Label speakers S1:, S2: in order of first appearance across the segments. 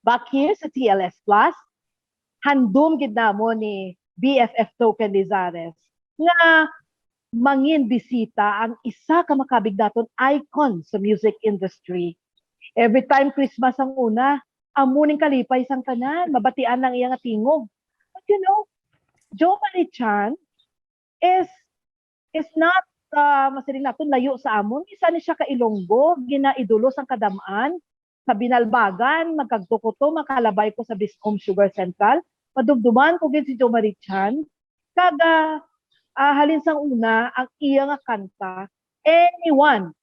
S1: back here sa TLS Plus, handom gid namo ni BFF Token Lizares nga mangin bisita ang isa ka makabigdaton icon sa music industry. Every time Christmas ang una, amuning kalipay sang tanan, mabatian lang iya nga tingog. But you know, Jo Marichan is not masiling naton layo sa amon. Isa ni siya ka Ilonggo, ginaidulos ang kadamaan sa Binalbagan, magkagtukuto, makalabay ko sa Biscom Sugar Central. Padumduman ko gid si Jo Marichan. Kaga halin sang una ang iya nga kanta, anyone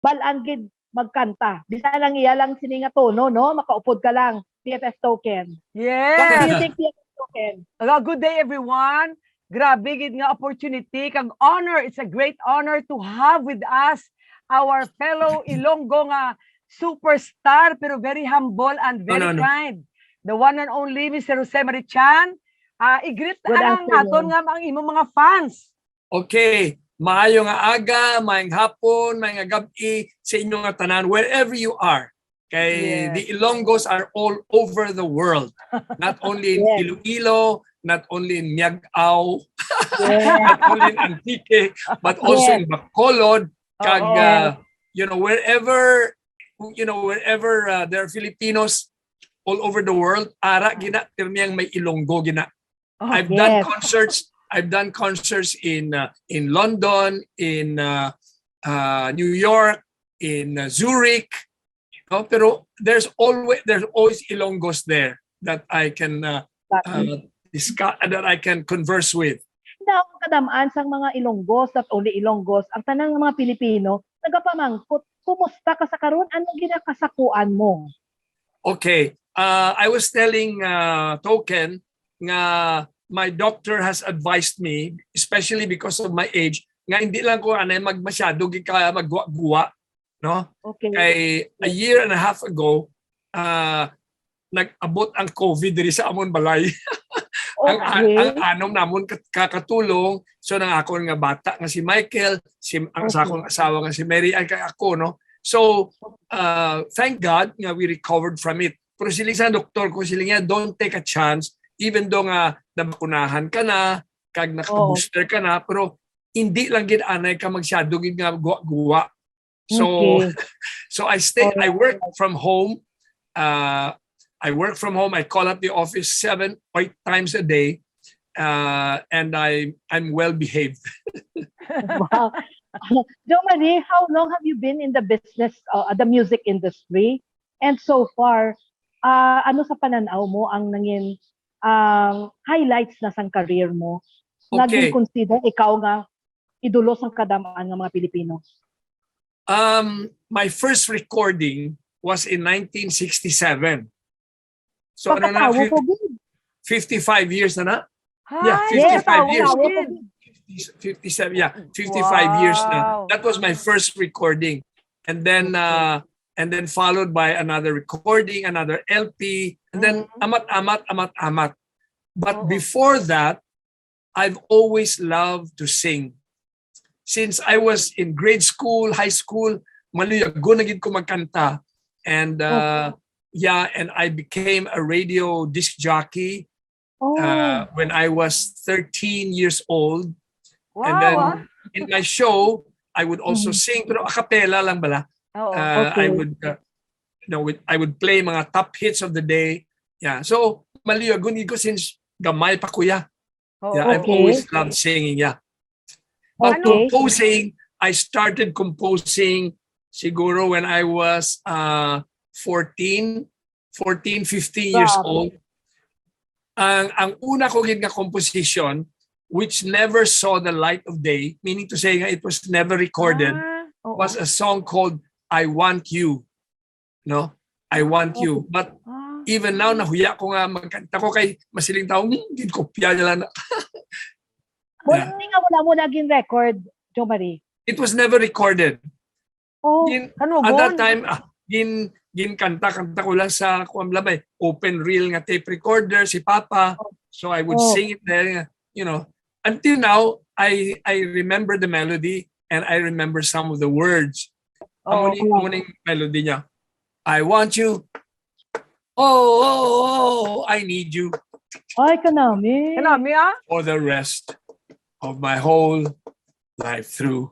S1: balaan gid magkanta. Bisa lang iya lang sini nga tono, no? Makaupod ka lang. BFF Token.
S2: Yes.
S1: What do you think, BFF Token?
S2: Good day, everyone. Grabe gid nga opportunity kag honor. It's a great honor to have with us our fellow Ilonggo nga superstar pero very humble and very kind. The one and only Mr. Jose Marichan. I-greet ang aton nga ang imong mga fans.
S3: Okay. Maayo nga aga, maayong hapon, maayong gabi sa inyong nga tanan wherever you are. Kay the Ilonggos are all over the world. Not only in Iloilo, not only in Miagao, not only in Antique, but also in Bacolod, kag wherever there are Filipinos all over the world, ara gina pirmiyang may Ilonggo gina. I've done concerts in London, in New York, in Zurich. Pero there's always Ilonggos there that I can discuss, that I can converse with.
S1: Now, kadamaan sang mga Ilonggos, not only Ilonggos, ang tanang mga Pilipino nagapamangkot, kumusta ka sa karon? Ano ginakasakuan mo?
S3: Okay, I was telling Token nga my doctor has advised me, especially because of my age, nga hindi lang ko anay magmasyado kaya magguwa, no?
S1: Okay.
S3: Kay a year and a half ago, nag-abot ang COVID diri sa amon balay. ang anom namon kakatulong, so nang akon nga bata nga si Michael, ang sakong asawa nga si Mary ay kay ako, no? So thank God nga we recovered from it. Pero siling sa doktor ko, siling nga don't take a chance even though nga nabakunahan ka na, kag naka-booster ka na, pero hindi lang gid anay ka magsyado gid nga guwa. So so I work from home. I work from home. I call up the office 7 or 8 times a day, and I'm well behaved.
S1: Wow. Jo Marie, how long have you been in the business, the music industry? And so far, ano sa pananaw mo ang nangin highlights na sang career mo?
S3: Okay.
S1: Naging-consider ikaw nga idulos ang kadamaan ng mga Pilipino?
S3: My first recording was in 1967. So ano na, 55 years na. Yeah, 55 years. 57, yeah, 55 years na. That was my first recording. And then followed by another recording, another LP, and then amat. But before that, I've always loved to sing. Since I was in grade school, high school, maluyago na gid ko magkanta. And and I became a radio disc jockey when I was 13 years old.
S2: Wow.
S3: And then in my show, I would also sing, pero a cappella lang bala. I would play mga top hits of the day. Yeah. So maliyagon ko since gamay pa kuya. I've always loved singing, But composing, I started composing siguro when I was 14, 15 years old. Ang una ko gid nga composition which never saw the light of day, meaning to say nga it was never recorded, was a song called I Want You. No? I Want You. But even now, nahuya ko nga magkanta ko kay masiling tao, gid kopya nila na.
S1: Wala mo naging record, Jo Marie?
S3: It was never recorded. At that time, kanta ko lang sa kuamlabay, open reel nga tape recorder, si Papa. So I would sing it there, Until now, I remember the melody and I remember some of the words. Ang muning melody niya. I want you. I need you
S1: Ay, kanami.
S2: Kanami ah?
S3: for the rest of my whole life through.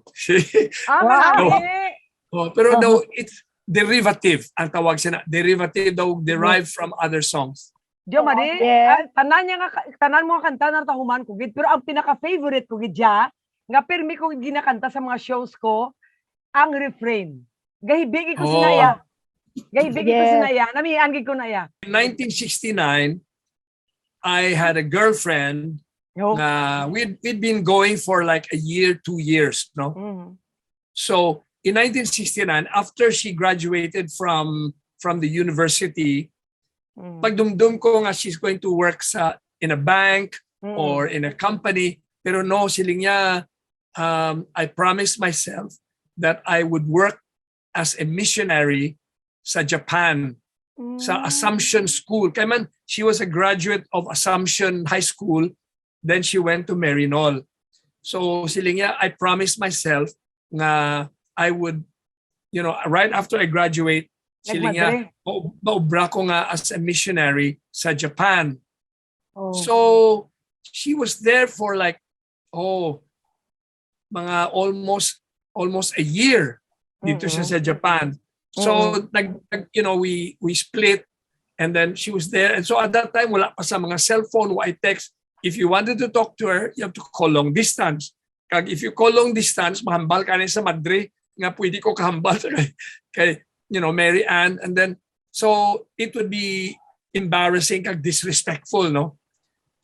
S1: Wow.
S2: Kanami.
S3: Pero no, it's derivative ang tawag siya na. Derivative daw derived from other songs.
S2: Jo Marie,
S1: Yes.
S2: tanan mo ang kanta na tahuman ko gid, pero ang pinaka-favorite ko gid ja, nga pirmi ko ginakanta sa mga shows ko, ang refrain. Gahibigi ko sinaya. Gahibigi ko
S1: Yes.
S2: sinaya. Namihan gid ko na ya.
S3: In 1969, I had a girlfriend
S2: Yo.
S3: na we'd been going for like a year, 2 years, no?
S2: Mhm.
S3: So in 1969, after she graduated from the university,
S2: Mhm.
S3: pagdumdum ko nga she's going to work in a bank
S2: Mhm.
S3: or in a company. Pero no, siling niya, I promised myself that I would work as a missionary sa Japan, sa Assumption School. Kaya man, she was a graduate of Assumption High School. Then she went to Marinol. So siling niya, I promised myself na I would, right after I graduate, siling niya, maubra ko nga as a missionary sa Japan.
S1: Oh.
S3: So she was there for like mga almost a year dito siya sa Japan. So we split, and then she was there, and so at that time wala pa sa mga cellphone, why text. If you wanted to talk to her, you have to call long distance. Kag if you call long distance, mahambal ka na sa Madrid, nga pwede ko kahambal kay Mary Ann, and then so it would be embarrassing kag disrespectful, no?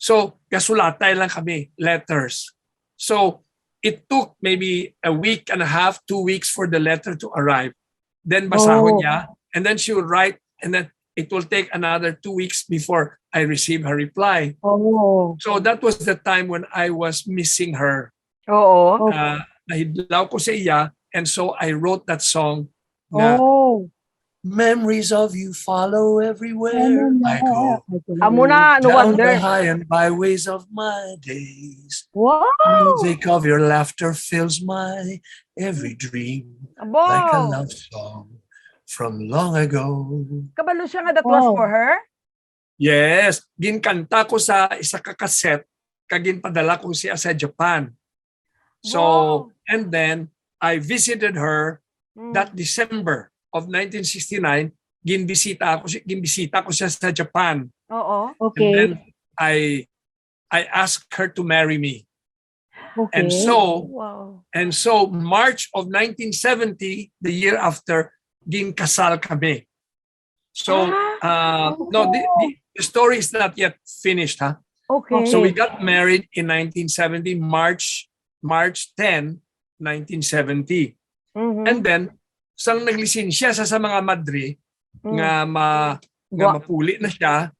S3: So kasulatay lang kami, letters. So it took maybe a week and a half, 2 weeks for the letter to arrive. Then basahon niya, and then she would write, and then it will take another 2 weeks before I receive her reply.
S1: Oh.
S3: So that was the time when I was missing her.
S2: Oo.
S3: Nahidlaw ko sa iya, and so I wrote that song na memories of you follow everywhere I go.
S2: Amo na, no
S3: Down
S2: wonder.
S3: the high and byways of my days.
S1: Wow.
S3: Music of your laughter fills my every dream.
S2: Abo.
S3: Like a love song from long ago.
S2: Kabalo siya nga that was
S1: Wow.
S2: for her?
S3: Yes, ginkanta ko sa isa ka cassette, kagin padala ko siya sa Japan. So,
S2: Wow.
S3: and then I visited her that December of 1969. Ginbisita ko siya sa Japan.
S2: Oo.
S3: And
S1: Okay.
S3: then I asked her to marry me.
S1: Okay.
S3: And so
S2: Wow.
S3: March of 1970, the year after, ginkasal kami. So no, the story is not yet finished, huh?
S2: Okay.
S3: So we got married in 1970, March 10, 1970.
S2: Mhm.
S3: And then sang naglisensya sa mga Madre nga mapuli na siya,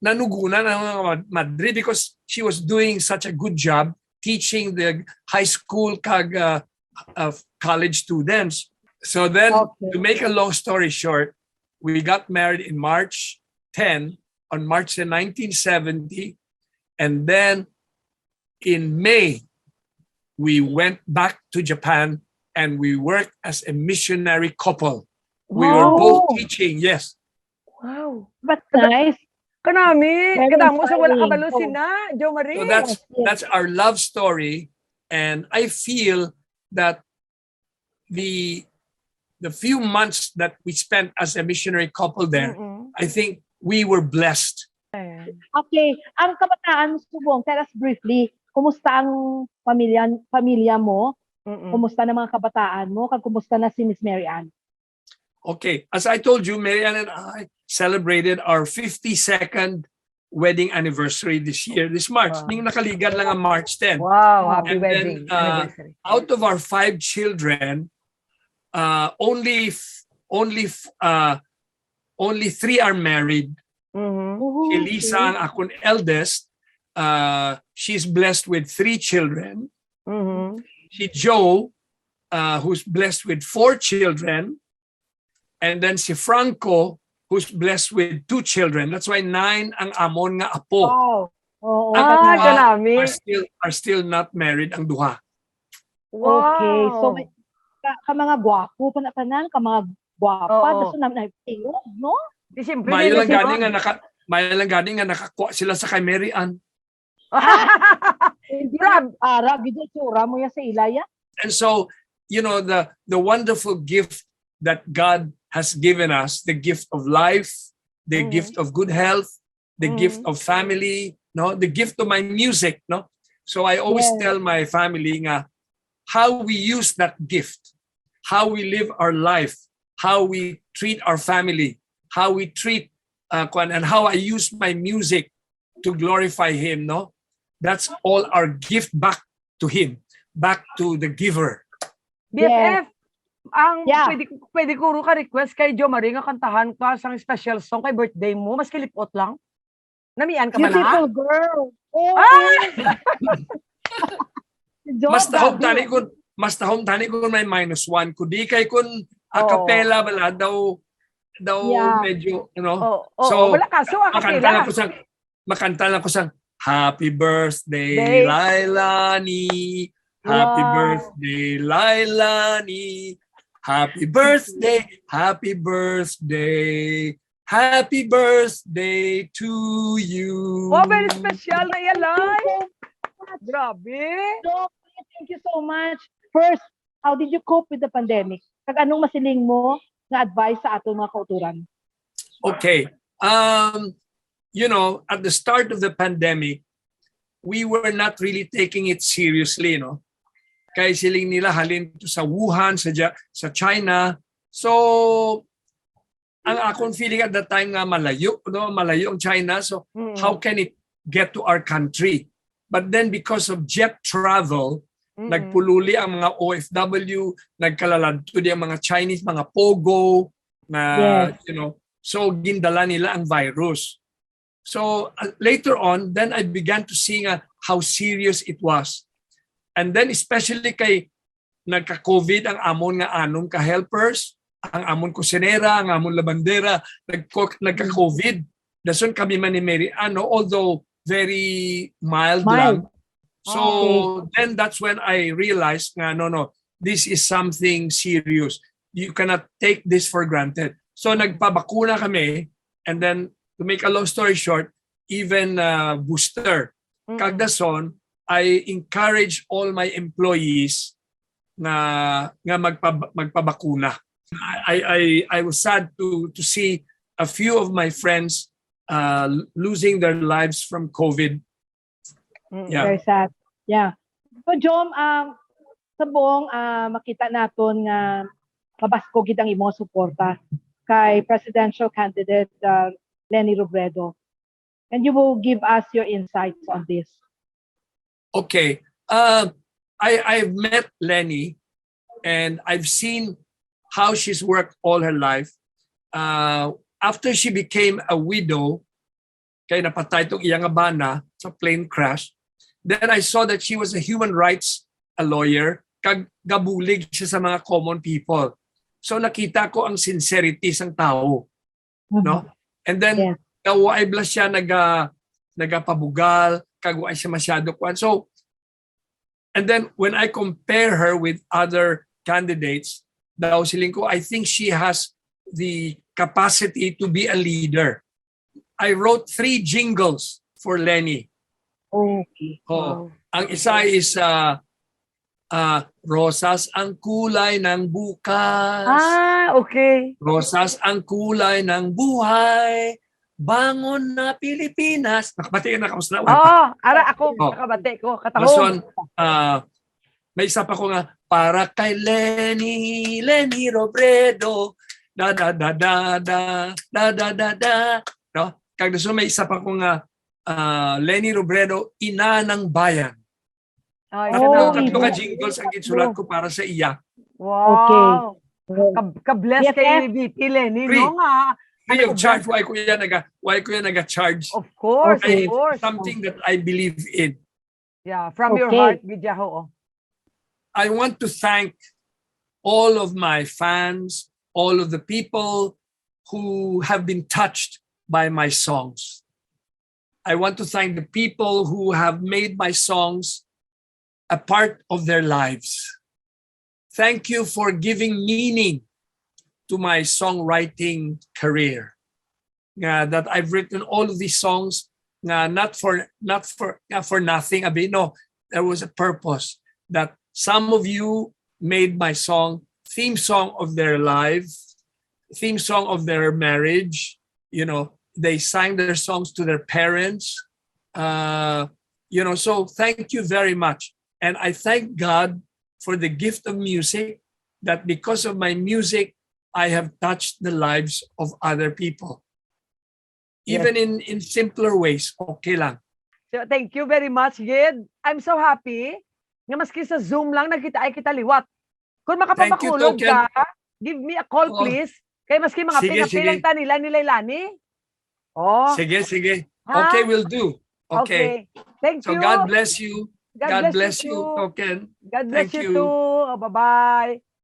S3: nanugunan ang mga Madre because she was doing such a good job teaching the high school kag college students. So then, to make a long story short, we got married in March 10, on March 10, 1970. And then in May, we went back to Japan and we worked as a missionary couple. We were both teaching, yes.
S2: Wow.
S1: But nice.
S2: Kanami.
S1: Very
S2: Kadamo sa wala
S1: inspiring.
S2: kabalo sina, Jo Marie.
S3: So that's our love story. And I feel that the few months that we spent as a missionary couple there, I think we were blessed.
S1: Okay. Ang kabataan, Subong, tell us briefly, kumusta ang pamilya mo? Kumusta na mga kabataan mo? Kumusta na si Miss Mary Ann?
S3: Okay, as I told you, Mary Ann and I celebrated our 52nd wedding anniversary this March. Ning nakaligan lang ang March 10.
S2: Wow, happy
S3: And
S2: wedding
S3: then,
S2: anniversary.
S3: Out of our 5 children, only 3 are married. Si Lisa, ang akong eldest, she's blessed with 3 children. Si Joe, who's blessed with 4 children. And then si Franco, who's blessed with 2 children. That's why 9 ang amon nga apo.
S1: Oo.
S3: Ang
S2: kanami.
S3: are still not married ang duha.
S2: Wow.
S1: Okay. So, ka mga gwapo pa na ka mga gwapa.
S2: Oo.
S1: Gusto namin na tingog, no?
S2: Siyempre,
S3: Mayo lang
S2: Luzon.
S3: gani nga nakakuha sila sa kay Mary Ann.
S1: Hindi
S2: Grab.
S1: ara, gid tsura mo yan sa ilaya.
S3: And so, you know, the wonderful gift that God has given us, the gift of life, the gift of good health, the gift of family, no, the gift of my music, no. So I always tell my family nga how we use that gift, how we live our life, how we treat our family, how we treat and how I use my music to glorify Him, no? That's all our gift back to Him, back to the giver.
S2: BFF,
S1: Yeah.
S2: pwede ko ka request kay Jo Marie nga kantahan ka sang special song kay birthday mo, mas kilipot lang. Namian ka man ha?
S1: Beautiful girl. Oh,
S3: Mas tahom tani kun may -1 kudi kay kun a cappella bala daw medyo, you know.
S2: So wala ka, so
S3: makanta
S2: akapela.
S3: lang ko sang Happy birthday, Lailani. Happy birthday, Lailani. Happy birthday, happy birthday. Happy birthday to you.
S2: Oh, very special na yan, Lai. Grabe.
S1: So, thank you so much. First, how did you cope with the pandemic? Kag anong masiling mo na advice sa atong mga kauturan?
S3: Okay. You know, at the start of the pandemic, we were not really taking it seriously, no? Kaya siling nila halin to sa Wuhan, sa China. So, ang akong feeling at that time nga malayo ang China. So, how can it get to our country? But then because of jet travel, nagpululi ang mga OFW, nagkalalad to ang mga Chinese, mga pogo, na, you know, so gindala nila ang virus. So later on, then I began to see how serious it was. And then especially kay nagka-COVID ang amon nga anong ka-helpers, ang amon kusinera, ang amon labandera, nagka-COVID. Dason kami man ni Mary although very mild. lang. So then that's when I realized nga, no, this is something serious. You cannot take this for granted. So nagpabakuna kami, and then to make a long story short, even booster. Kagdason, I encourage all my employees nga magpabakuna. I was sad to see a few of my friends losing their lives from COVID. Yeah.
S1: Very sad. Yeah. So, Jom, sa buong makita naton nga mabasko gid ang imong suporta kay presidential candidate Leni Robredo. And you will give us your insights on this.
S3: Okay. I've met Leni and I've seen how she's worked all her life. After she became a widow, kay napatay itong iyang abana sa plane crash, then I saw that she was a human rights lawyer, kag gabulig siya sa mga common people. So nakita ko ang sincerity sang tao. No? And then kaway bla siya nagapabugal, kagway siya masyado kwan. So and then when I compare her with other candidates, daw siling ko, I think she has the capacity to be a leader. I wrote 3 jingles for Leni.
S1: Okay.
S3: Ang isa is Rosas ang kulay ng bukas.
S2: Okay.
S3: Rosas ang kulay ng buhay. Bangon na Pilipinas. Nakabati na kamus na.
S2: Ara ako nakabati ko.
S3: Katahong.
S2: Katahong.
S3: May isa pa ko nga, para kay Leni Robredo. Da da da da da da da da da. No? Kagdaso may isa pa ko nga, Leni Robredo, ina ng bayan. Tatlo ka jingles ang gitsulat ko para sa iya.
S2: Wow. Ka-bless kay VP Leni.
S3: Free.
S2: No nga.
S3: Free of charge. Why ko yan naga-charge?
S2: Of course,
S3: of
S2: course.
S3: Something that I believe in.
S2: Yeah, from your heart, Gidyaho.
S3: I want to thank all of my fans, all of the people who have been touched by my songs. I want to thank the people who have made my songs a part of their lives. Thank you for giving meaning to my songwriting career. that I've written all of these songs not for nothing. Abi, no, there was a purpose that some of you made my song theme song of their life, theme song of their marriage. You know, they sang their songs to their parents. You know, so thank you very much. And I thank God for the gift of music, that because of my music, I have touched the lives of other people. Even in simpler ways, okay lang.
S2: So, thank you very much, Gid. I'm so happy nga maski sa Zoom lang nagkita ay kita liwat. Kung
S3: Thank you,
S2: makapapakulog
S3: Token.
S2: ka, give me a call,
S3: Oo.
S2: please. Kaya maski mga
S3: Sige,
S2: pinapilang
S3: sige.
S2: ta nila nilaylani. Oh,
S3: Sige, sige.
S2: ha?
S3: Okay, will do. Okay.
S2: Thank
S3: So
S2: you.
S3: God bless you. God bless you,
S2: too.
S3: Token.
S2: God bless
S3: Thank
S2: you
S3: you.
S2: too. Oh, bye-bye.